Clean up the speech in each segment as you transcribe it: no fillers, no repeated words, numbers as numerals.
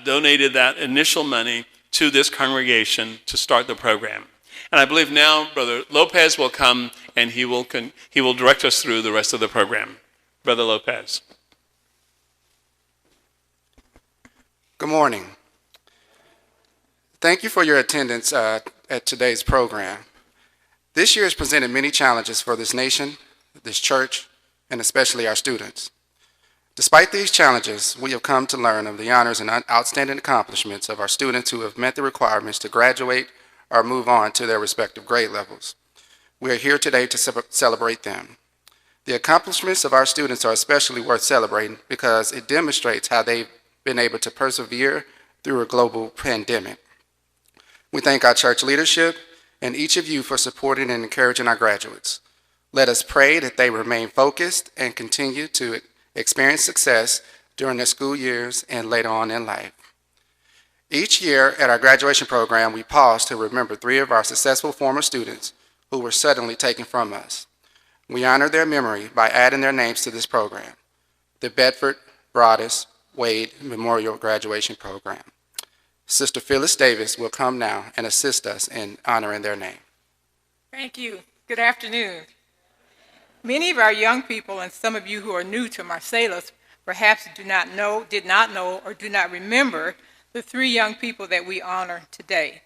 donated that initial money to this congregation to start the program. And I believe now Brother Lopez will come and he will direct us through the rest of the program. Brother Lopez. Good morning. Thank you for your attendance at today's program. This year has presented many challenges for this nation, this church, and especially our students. Despite these challenges, we have come to learn of the honors and outstanding accomplishments of our students who have met the requirements to graduate or move on to their respective grade levels. We are here today to celebrate them. The accomplishments of our students are especially worth celebrating because it demonstrates how they've been able to persevere through a global pandemic. We thank our church leadership and each of you for supporting and encouraging our graduates. Let us pray that they remain focused and continue to experience success during their school years and later on in life. Each year at our graduation program, we pause to remember 3 of our successful former students who were suddenly taken from us. We honor their memory by adding their names to this program, the Bedford Broadus Wade Memorial Graduation Program. Sister Phyllis Davis will come now and assist us in honoring their name. Thank you. Good afternoon. Many of our young people and some of you who are new to Marcellus perhaps did not know, or do not remember the 3 young people that we honor today.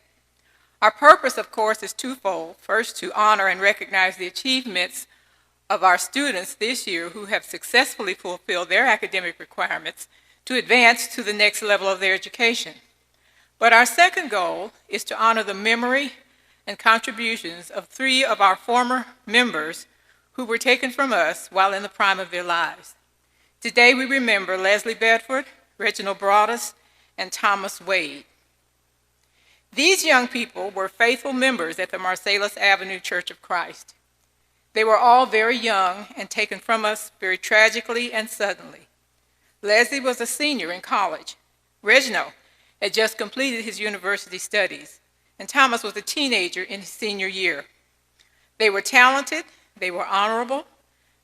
Our purpose, of course, is twofold. First, to honor and recognize the achievements of our students this year who have successfully fulfilled their academic requirements to advance to the next level of their education. But our second goal is to honor the memory and contributions of 3 of our former members who were taken from us while in the prime of their lives. Today we remember Leslie Bedford, Reginald Broadus, and Thomas Wade. These young people were faithful members at the Marcellus Avenue Church of Christ. They were all very young and taken from us very tragically and suddenly. Leslie was a senior in college. Reginald had just completed his university studies, and Thomas was a teenager in his senior year. They were talented, they were honorable,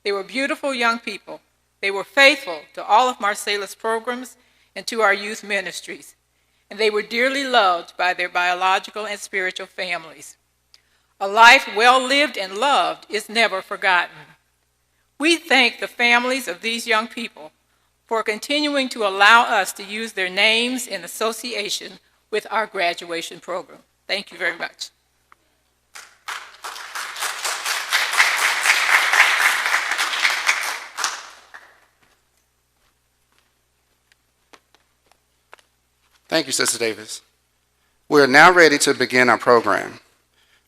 they were beautiful young people. They were faithful to all of Marcellus programs and to our youth ministries, and they were dearly loved by their biological and spiritual families. A life well lived and loved is never forgotten. We thank the families of these young people for continuing to allow us to use their names in association with our graduation program. Thank you very much. Thank you, Sister Davis. We are now ready to begin our program.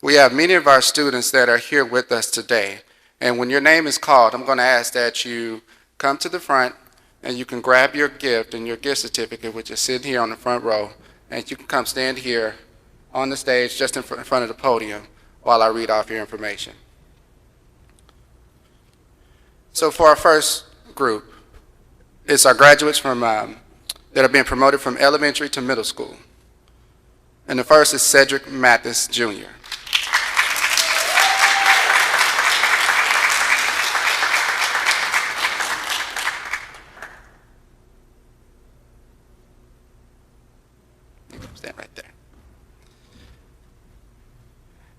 We have many of our students that are here with us today, and when your name is called, I'm going to ask that you come to the front and you can grab your gift and your gift certificate, which is sitting here on the front row, and you can come stand here on the stage just in front of the podium while I read off your information. So for our first group, it's our graduates from that are being promoted from elementary to middle school. And the first is Cedric Mathis, Jr. Stand right there.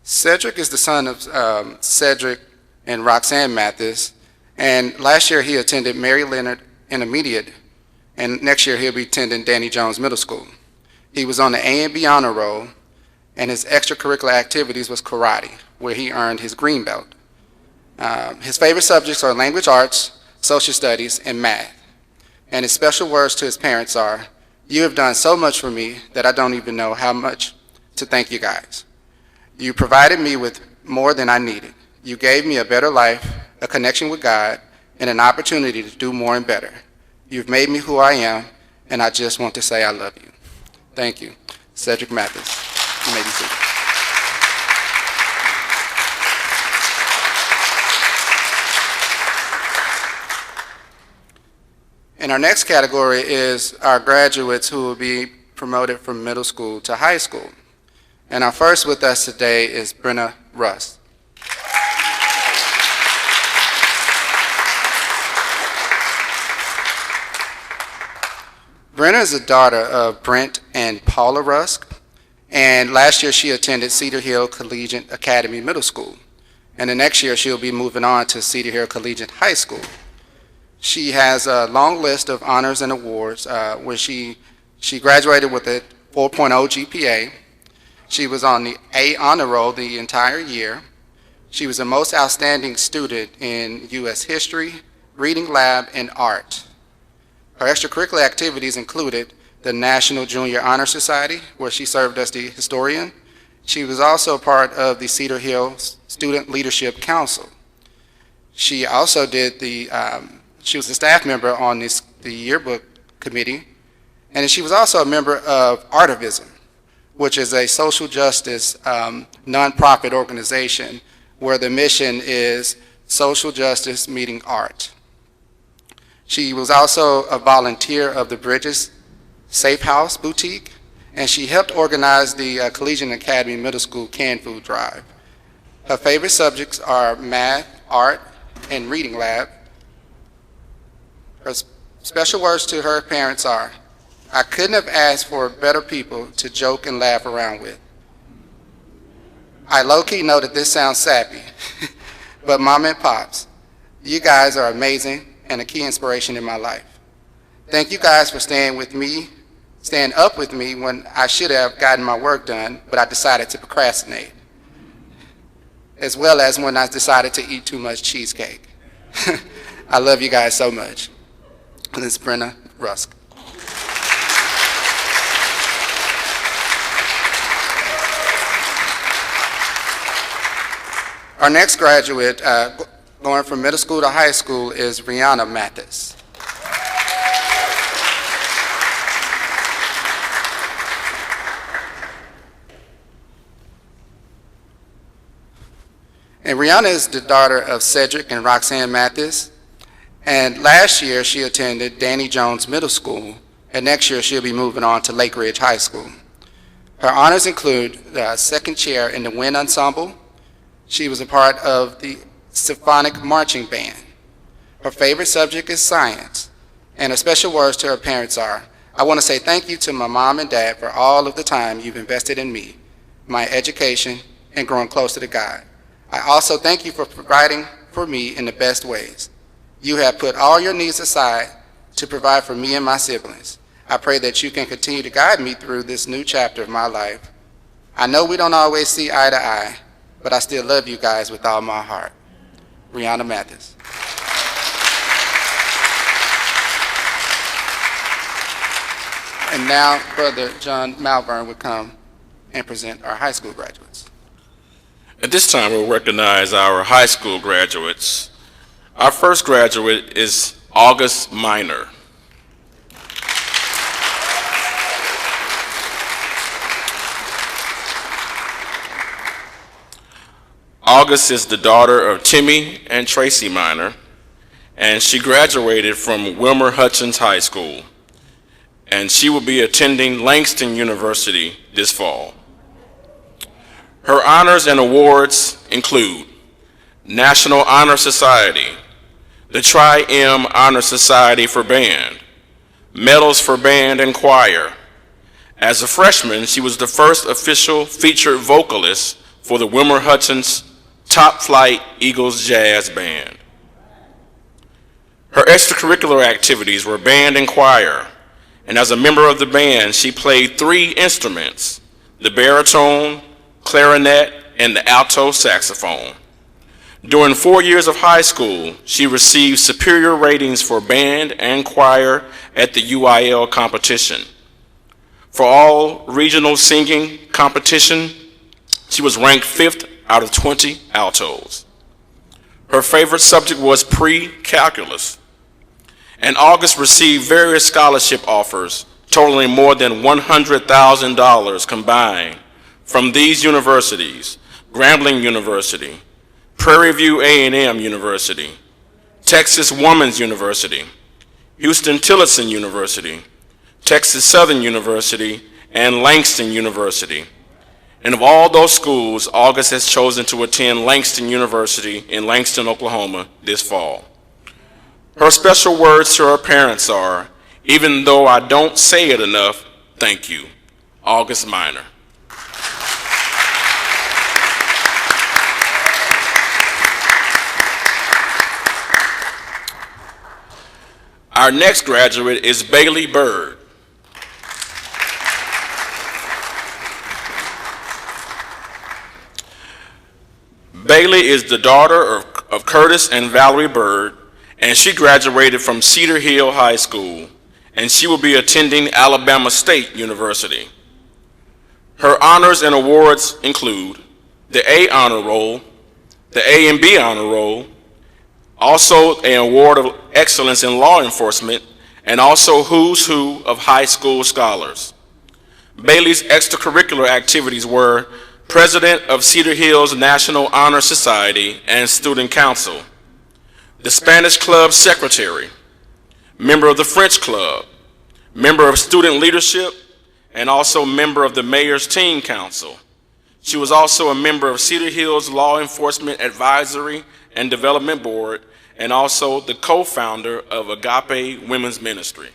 Cedric is the son of Cedric and Roxanne Mathis, and last year he attended Mary Leonard Intermediate, and next year he'll be attending Danny Jones Middle School. He was on the A&B honor roll, and his extracurricular activities was karate, where he earned his green belt. His favorite subjects are language arts, social studies, and math. And his special words to his parents are, "You have done so much for me that I don't even know how much to thank you guys. You provided me with more than I needed. You gave me a better life, a connection with God, and an opportunity to do more and better. You've made me who I am, and I just want to say I love you." Thank you. Cedric Mathis. You may be seated. And our next category is our graduates who will be promoted from middle school to high school. And our first with us today is Brenna Russ. Brenna is the daughter of Brent and Paula Rusk, and last year she attended Cedar Hill Collegiate Academy Middle School, and the next year she'll be moving on to Cedar Hill Collegiate High School. She has a long list of honors and awards where she graduated with a 4.0 GPA. She was on the A honor roll the entire year. She was the most outstanding student in U.S. history, reading lab, and art. Her extracurricular activities included the National Junior Honor Society, where she served as the historian. She was also a part of the Cedar Hill Student Leadership Council. She also did she was a staff member on the yearbook committee, and she was also a member of Artivism, which is a social justice nonprofit organization where the mission is social justice meeting art. She was also a volunteer of the Bridges Safe House Boutique, and she helped organize the Collegiate Academy Middle School Canned Food Drive. Her favorite subjects are math, art, and reading lab. Her special words to her parents are, "I couldn't have asked for better people to joke and laugh around with." I low-key know that this sounds sappy, but Mom and Pops, you guys are amazing and a key inspiration in my life. Thank you guys for staying up with me when I should have gotten my work done, but I decided to procrastinate, as well as when I decided to eat too much cheesecake. I love you guys so much. This is Brenna Rusk. Our next graduate going from middle school to high school is Rihanna Mathis. And Rihanna is the daughter of Cedric and Roxanne Mathis. And last year she attended Danny Jones Middle School, and next year she'll be moving on to Lake Ridge High School. Her honors include the second chair in the Wind Ensemble. She was a part of the Symphonic Marching Band. Her favorite subject is science, and her special words to her parents are, "I want to say thank you to my mom and dad for all of the time you've invested in me, my education, and growing closer to God. I also thank you for providing for me in the best ways. You have put all your needs aside to provide for me and my siblings. I pray that you can continue to guide me through this new chapter of my life. I know we don't always see eye to eye, but I still love you guys with all my heart." Rihanna Mathis. And now Brother John Malvern would come and present our high school graduates. At this time, we'll recognize our high school graduates. Our first graduate is August Minor. August is the daughter of Timmy and Tracy Minor, and she graduated from Wilmer Hutchins High School, and she will be attending Langston University this fall. Her honors and awards include National Honor Society, the Tri-M Honor Society for Band, medals for band and choir. As a freshman, she was the first official featured vocalist for the Wilmer Hutchins Top Flight Eagles Jazz Band. Her extracurricular activities were band and choir, and as a member of the band, she played 3 instruments, the baritone, clarinet, and the alto saxophone. During 4 years of high school, she received superior ratings for band and choir at the UIL competition. For all regional singing competition, she was ranked 5th out of 20 altos. Her favorite subject was pre-calculus, and August received various scholarship offers totaling more than $100,000 combined from these universities: Grambling University, Prairie View A&M University, Texas Woman's University, Houston-Tillotson University, Texas Southern University, and Langston University. And of all those schools, August has chosen to attend Langston University in Langston, Oklahoma this fall. Her special words to her parents are, Even though I don't say it enough, thank you. August Minor. Our next graduate is BYRD. Bailey is the daughter of Curtis and Valerie Byrd, and she graduated from Cedar Hill High School, and she will be attending Alabama State University. Her honors and awards include the A Honor Roll, the A and B Honor Roll, also an award of excellence in law enforcement, and also Who's Who of high school scholars. Bailey's extracurricular activities were President of Cedar Hills National Honor Society and Student Council, the Spanish Club Secretary, member of the French Club, member of Student Leadership, and also member of the Mayor's Teen Council. She was also a member of Cedar Hills Law Enforcement Advisory and Development Board, and also the co-founder of Agape Women's Ministry.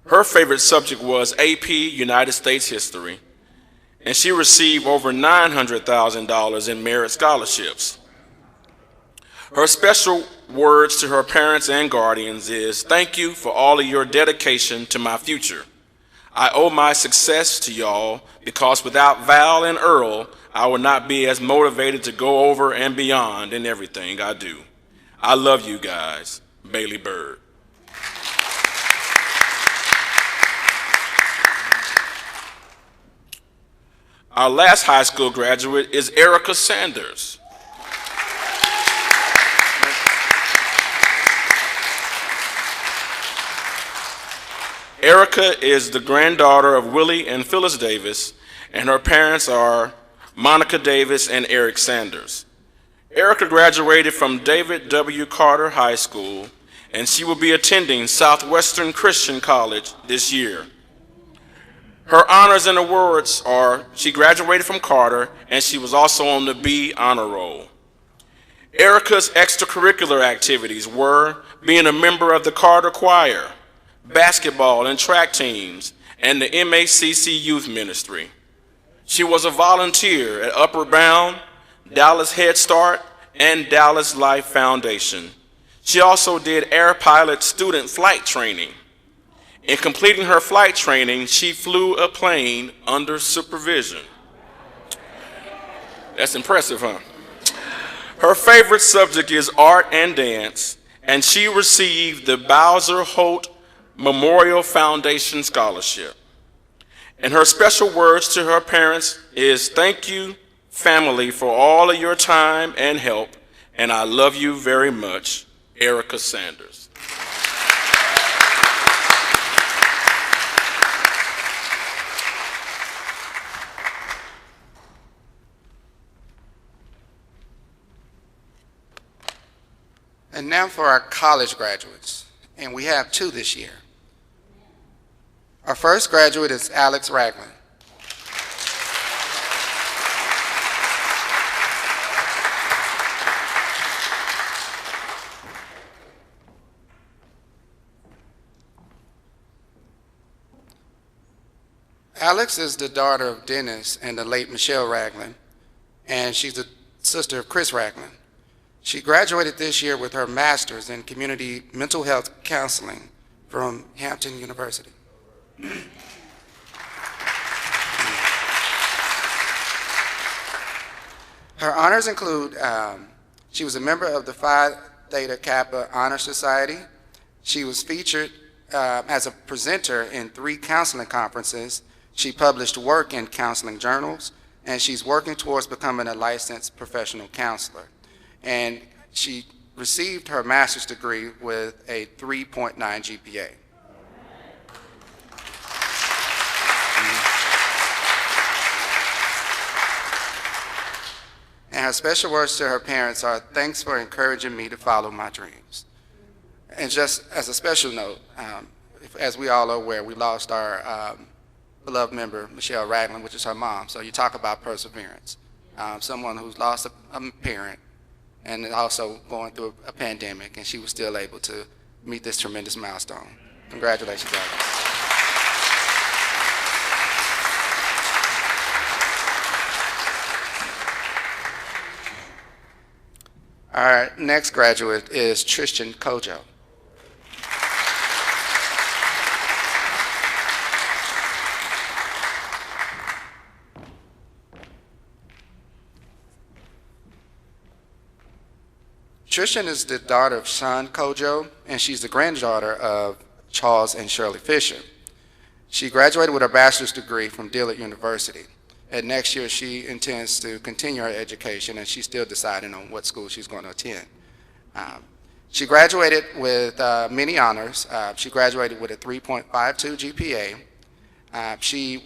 Her favorite subject was AP United States History, and she received over $900,000 in merit scholarships. Her special words to her parents and guardians is, "Thank you for all of your dedication to my future. I owe my success to y'all because without Val and Earl, I would not be as motivated to go over and beyond in everything I do. I love you guys." Bailey Byrd. Our last high school graduate is Erica Sanders. Erica is the granddaughter of Willie and Phyllis Davis, and her parents are Monica Davis and Eric Sanders. Erica graduated from David W. Carter High School, and she will be attending Southwestern Christian College this year. Her honors and awards are, she graduated from Carter, and she was also on the B Honor Roll. Erica's extracurricular activities were being a member of the Carter Choir, basketball and track teams, and the MACC Youth Ministry. She was a volunteer at Upper Bound, Dallas Head Start, and Dallas Life Foundation. She also did air pilot student flight training. In completing her flight training, she flew a plane under supervision. That's impressive, huh? Her favorite subject is art and dance, and she received the Bowser Holt Memorial Foundation Scholarship. And her special words to her parents is, "Thank you, family, for all of your time and help, and I love you very much, Erica Sanders." And now for our college graduates, and we have two this year. Our first graduate is Alex Ragland. Alex is the daughter of Dennis and the late Michelle Ragland, and she's the sister of Chris Ragland. She graduated this year with her master's in community mental health counseling from Hampton University. Her honors include, she was a member of the Phi Theta Kappa Honor Society. She was featured as a presenter in 3 counseling conferences. She published work in counseling journals, and she's working towards becoming a licensed professional counselor. And she received her master's degree with a 3.9 GPA. And her special words to her parents are, "Thanks for encouraging me to follow my dreams." And just as a special note, as we all are aware, we lost our beloved member, Michelle Ragland, which is her mom. So you talk about perseverance. Someone who's lost a parent and also going through a pandemic, and she was still able to meet this tremendous milestone. Congratulations, Alex. Our next graduate is Tristan Kojo. Tristan is the daughter of Sean Kojo, and she's the granddaughter of Charles and Shirley Fisher. She graduated with a bachelor's degree from Dillard University. And next year, she intends to continue her education, and she's still deciding on what school she's going to attend. She graduated with many honors. She graduated with a 3.52 GPA. She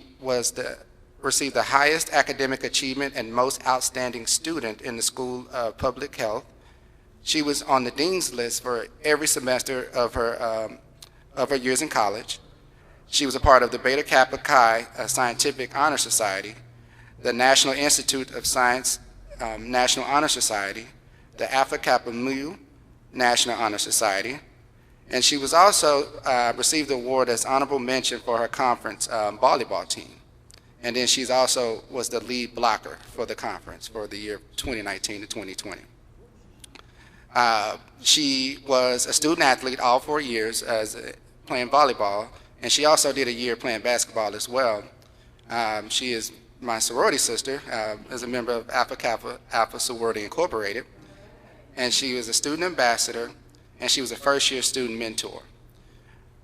received the highest academic achievement and most outstanding student in the School of Public Health. She was on the dean's list for every semester of her years in college. She was a part of the Beta Kappa Chi Scientific Honor Society, the National Institute of Science National Honor Society, the Alpha Kappa Mu National Honor Society, and she was also received the award as honorable mention for her conference volleyball team. And then she's also was the lead blocker for the conference for the year 2019 to 2020. She was a student athlete all 4 years playing volleyball, and she also did a year playing basketball as well. She is my sorority sister, as a member of Alpha Kappa Alpha Sorority Incorporated, and she was a student ambassador, and she was a first-year student mentor.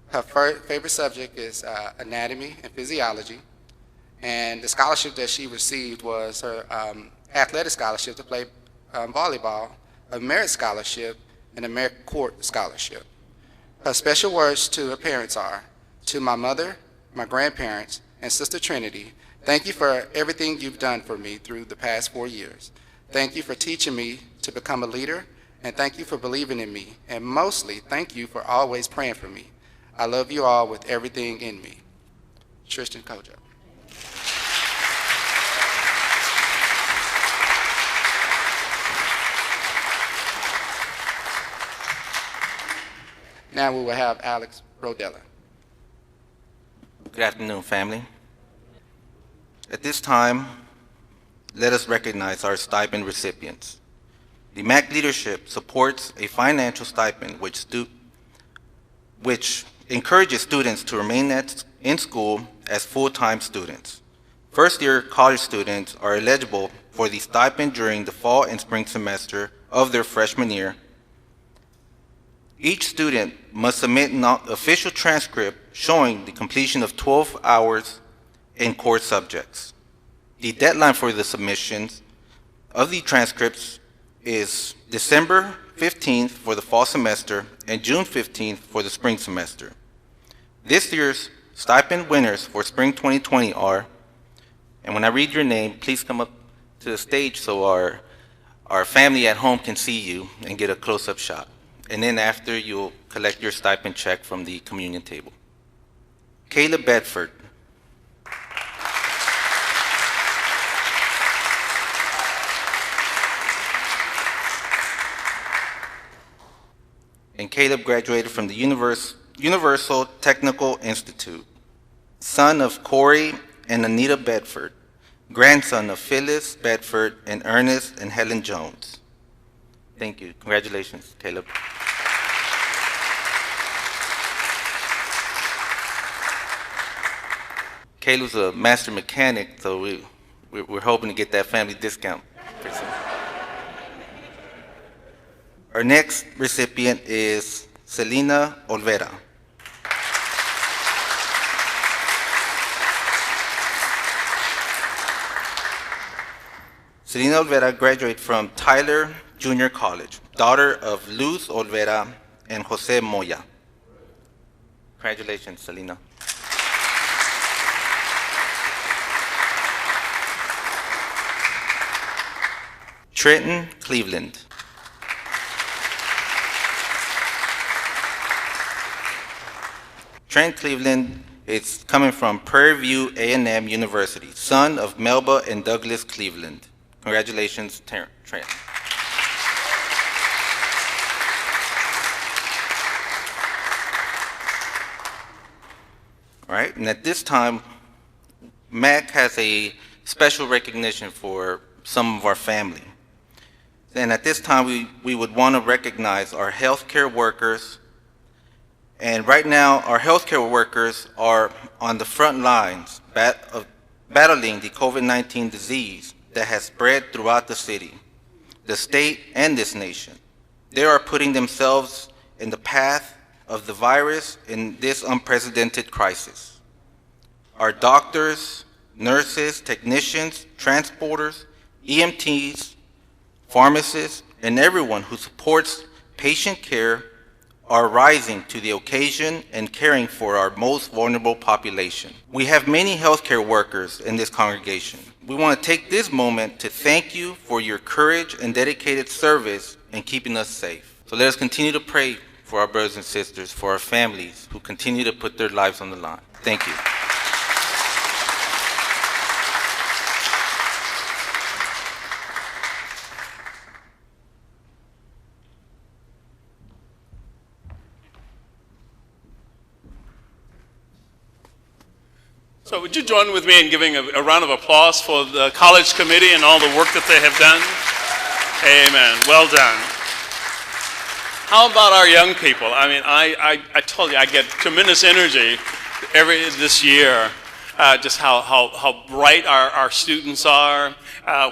Her favorite subject is anatomy and physiology, and the scholarship that she received was her athletic scholarship to play volleyball, a merit scholarship, and a merit court scholarship. Her special words to her parents are, to my mother, my grandparents, and Sister Trinity, thank you for everything you've done for me through the past 4 years. Thank you for teaching me to become a leader, and thank you for believing in me, and mostly, thank you for always praying for me. I love you all with everything in me. Tristan Kojo. Now we will have Alex Rodella. Good afternoon, family. At this time, let us recognize our stipend recipients. The MACC leadership supports a financial stipend which encourages students to remain in school as full-time students. First-year college students are eligible for the stipend during the fall and spring semester of their freshman year. Each student must submit an official transcript showing the completion of 12 hours in core subjects. The deadline for the submissions of the transcripts is December 15th for the fall semester and June 15th for the spring semester. This year's stipend winners for spring 2020 are, and when I read your name, please come up to the stage so our family at home can see you and get a close-up shot. And then after, you'll collect your stipend check from the communion table. Caleb Bedford. And Caleb graduated from the Universal Technical Institute. Son of Corey and Anita Bedford, grandson of Phyllis Bedford and Ernest and Helen Jones. Thank you. Congratulations, Caleb. Caleb's a master mechanic, so we're hoping to get that family discount pretty soon. Our next recipient is SELENA OLVERA. SELENA OLVERA graduated from Tyler Junior College, daughter of Luz Olvera and Jose Moya. Congratulations, Selena. Trenton Cleveland. Trent Cleveland is coming from Prairie View A&M University, son of Melba and Douglas Cleveland. Congratulations, Trent. right? And at this time, MACC has a special recognition for some of our family. And at this time, we would want to recognize our healthcare workers. And right now, our healthcare workers are on the front lines of battling the COVID-19 disease that has spread throughout the city, the state, and this nation. They are putting themselves in the path of the virus in this unprecedented crisis. Our doctors, nurses, technicians, transporters, EMTs, pharmacists, and everyone who supports patient care are rising to the occasion and caring for our most vulnerable population. We have many healthcare workers in this congregation. We want to take this moment to thank you for your courage and dedicated service in keeping us safe. So let us continue to pray for our brothers and sisters, for our families who continue to put their lives on the line. Thank you. So would you join with me in giving a round of applause for the college committee and all the work that they have done? Amen. Well done. How about our young people? I mean, I told you I get tremendous energy this year, just how bright our students are,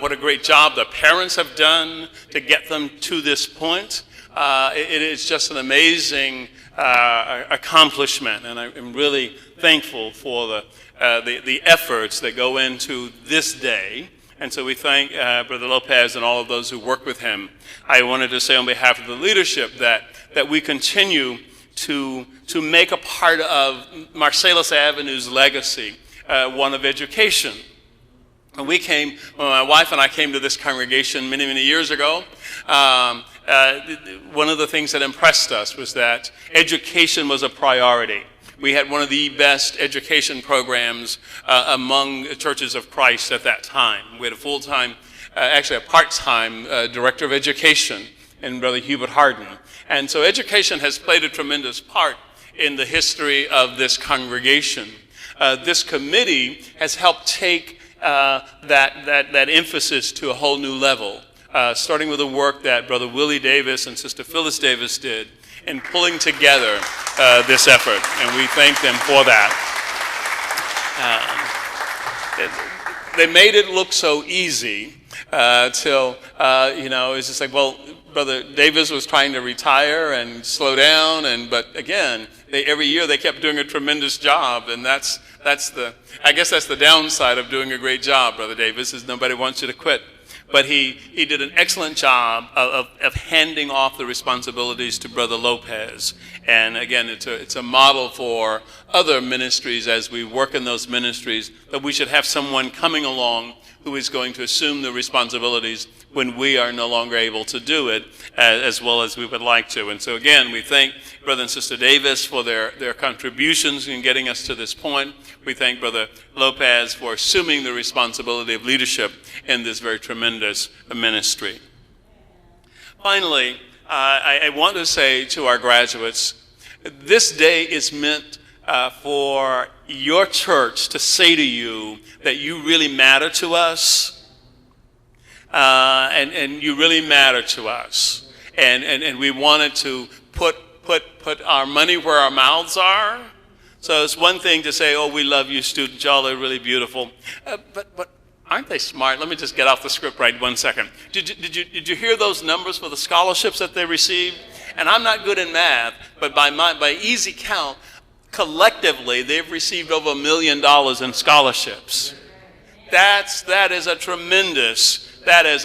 what a great job the parents have done to get them to this point. It is just an amazing accomplishment, and I'm really thankful for the efforts that go into this day. And so we thank Brother Lopez and all of those who work with him. I wanted to say on behalf of the leadership that we continue to make a part of Marsalis Avenue's legacy, one of education. When my wife and I came to this congregation many, many years ago, one of the things that impressed us was that education was a priority. We had one of the best education programs among churches of Christ at that time. We had a full-time, actually a part-time director of education in Brother Hubert Harden. And so education has played a tremendous part in the history of this congregation. This committee has helped take that emphasis to a whole new level, starting with the work that Brother Willie Davis and Sister Phyllis Davis did in pulling together this effort, and we thank them for that. They made it look so easy till, it's just like, well, Brother Davis was trying to retire and slow down, but again, every year they kept doing a tremendous job, and I guess that's the downside of doing a great job, Brother Davis, is nobody wants you to quit. But he did an excellent job of handing off the responsibilities to Brother Lopez. And again, it's a model for other ministries as we work in those ministries, that we should have someone coming along who is going to assume the responsibilities when we are no longer able to do it as well as we would like to. And so again, we thank Brother and Sister Davis for their contributions in getting us to this point. We thank Brother Lopez for assuming the responsibility of leadership in this very tremendous ministry. Finally, I want to say to our graduates, this day is meant for your church to say to you that you really matter to us, and you really matter to us. And we wanted to put our money where our mouths are. So it's one thing to say, oh, we love you students, y'all are really beautiful. But aren't they smart? Let me just get off the script right 1 second. Did you hear those numbers for the scholarships that they received? And I'm not good in math, but by easy count, collectively, they've received over $1 million in scholarships. That is a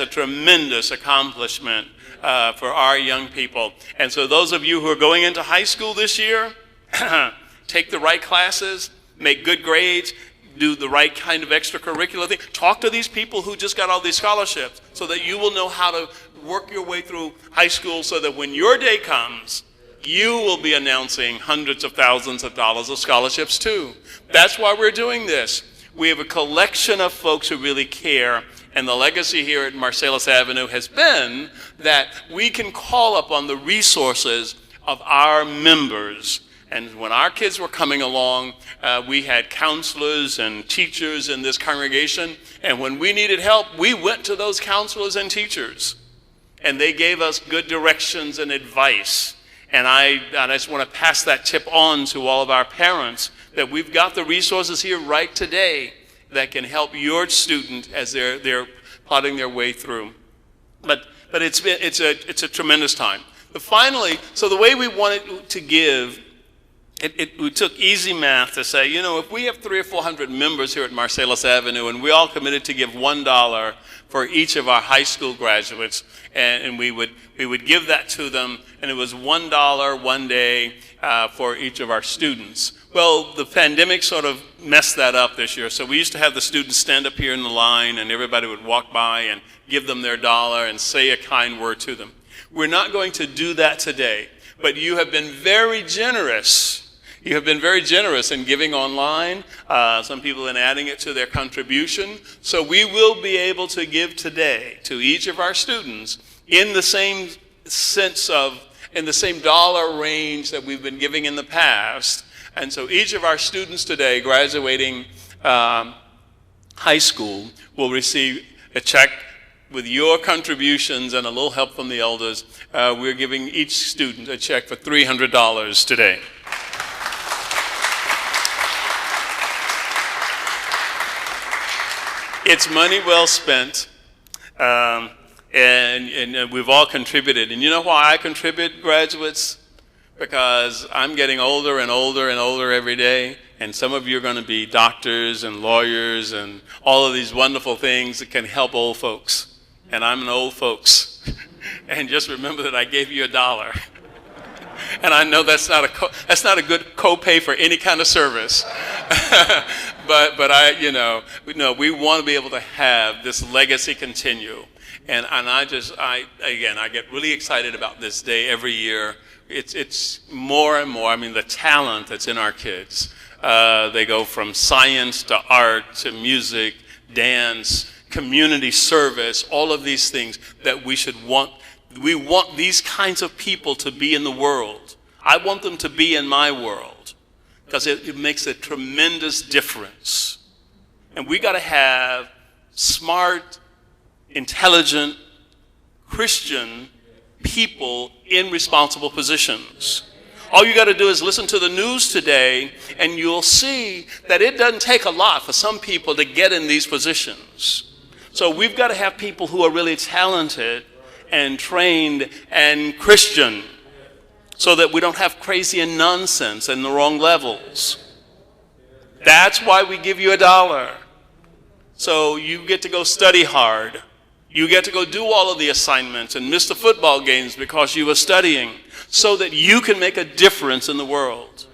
tremendous accomplishment for our young people. And so those of you who are going into high school this year, take the right classes, make good grades, do the right kind of extracurricular thing. Talk to these people who just got all these scholarships so that you will know how to work your way through high school so that when your day comes, you will be announcing hundreds of thousands of dollars of scholarships too. That's why we're doing this. We have a collection of folks who really care, and the legacy here at Marsalis Avenue has been that we can call upon the resources of our members And when our kids were coming along, we had counselors and teachers in this congregation. And when we needed help, we went to those counselors and teachers. And they gave us good directions and advice. And I just want to pass that tip on to all of our parents, that we've got the resources here right today that can help your student as they're plotting their way through. But it's a tremendous time. But finally, so the way we wanted to give, we took easy math to say, you know, if we have 300 or 400 members here at Marcellus Avenue, and we all committed to give $1 for each of our high school graduates, and we would give that to them, and it was $1 one day for each of our students. Well, the pandemic sort of messed that up this year, so we used to have the students stand up here in the line, and everybody would walk by and give them their dollar and say a kind word to them. We're not going to do that today, but you have been very generous. You have been very generous in giving online. Some people in adding it to their contribution. So we will be able to give today to each of our students in the same sense of, in the same dollar range that we've been giving in the past. And so each of our students today graduating high school will receive a check with your contributions and a little help from the elders. We're giving each student a check for $300 today. It's money well spent, and we've all contributed. And you know why I contribute, graduates? Because I'm getting older and older and older every day, and some of you are going to be doctors and lawyers and all of these wonderful things that can help old folks. And I'm an old folks. And just remember that I gave you $1. And I know that's not a good copay for any kind of service. but we want to be able to have this legacy continue. And I get really excited about this day every year. It's more and more, I mean, the talent that's in our kids. They go from science to art to music, dance, community service, all of these things that we want these kinds of people to be in the world. I want them to be in my world because it makes a tremendous difference. And we got to have smart, intelligent, Christian people in responsible positions. All you got to do is listen to the news today, and you'll see that it doesn't take a lot for some people to get in these positions. So we've got to have people who are really talented and trained and Christian so that we don't have crazy and nonsense and the wrong levels. That's why we give you $1. So you get to go study hard. You get to go do all of the assignments and miss the football games because you were studying so that you can make a difference in the world.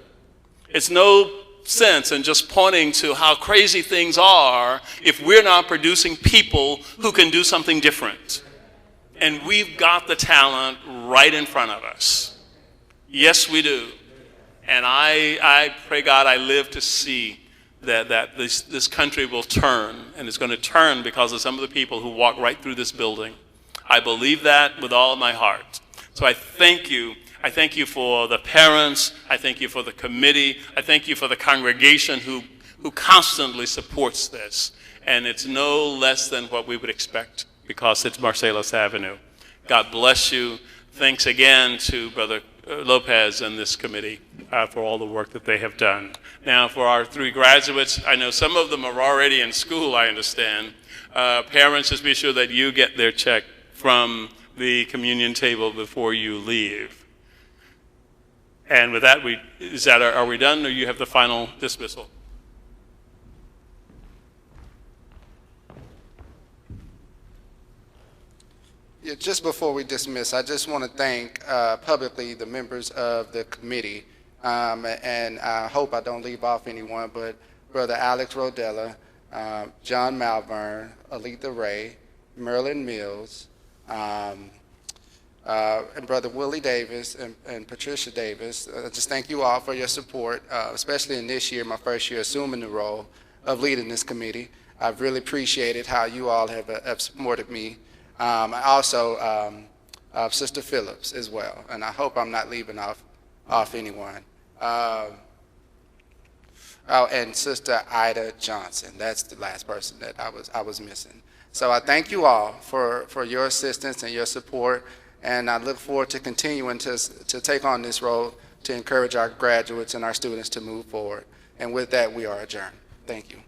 It's no sense in just pointing to how crazy things are if we're not producing people who can do something different. And we've got the talent right in front of us. Yes, we do. And I pray God I live to see that this country will turn, and it's going to turn because of some of the people who walk right through this building. I believe that with all of my heart. So I thank you. I thank you for the parents. I thank you for the committee. I thank you for the congregation who constantly supports this. And it's no less than what we would expect because it's Marcellus Avenue. God bless you. Thanks again to Brother Lopez and this committee for all the work that they have done. Now, for our 3 graduates, I know some of them are already in school, I understand. Parents, just be sure that you get their check from the communion table before you leave. And with that, are we done, or you have the final dismissal? Yeah, just before we dismiss, I just want to thank publicly the members of the committee, and I hope I don't leave off anyone, but Brother Alex Rodella, John Malvern, Aletha Ray, Merlin Mills, and Brother Willie Davis and Patricia Davis. Just thank you all for your support, especially in this year, my first year assuming the role of leading this committee. I've really appreciated how you all have supported me. I also Sister Phillips as well, and I hope I'm not leaving off anyone. Oh, and Sister Ida Johnson. That's the last person that I was missing. So I thank you all for your assistance and your support, and I look forward to continuing to take on this role to encourage our graduates and our students to move forward. And with that, we are adjourned. Thank you.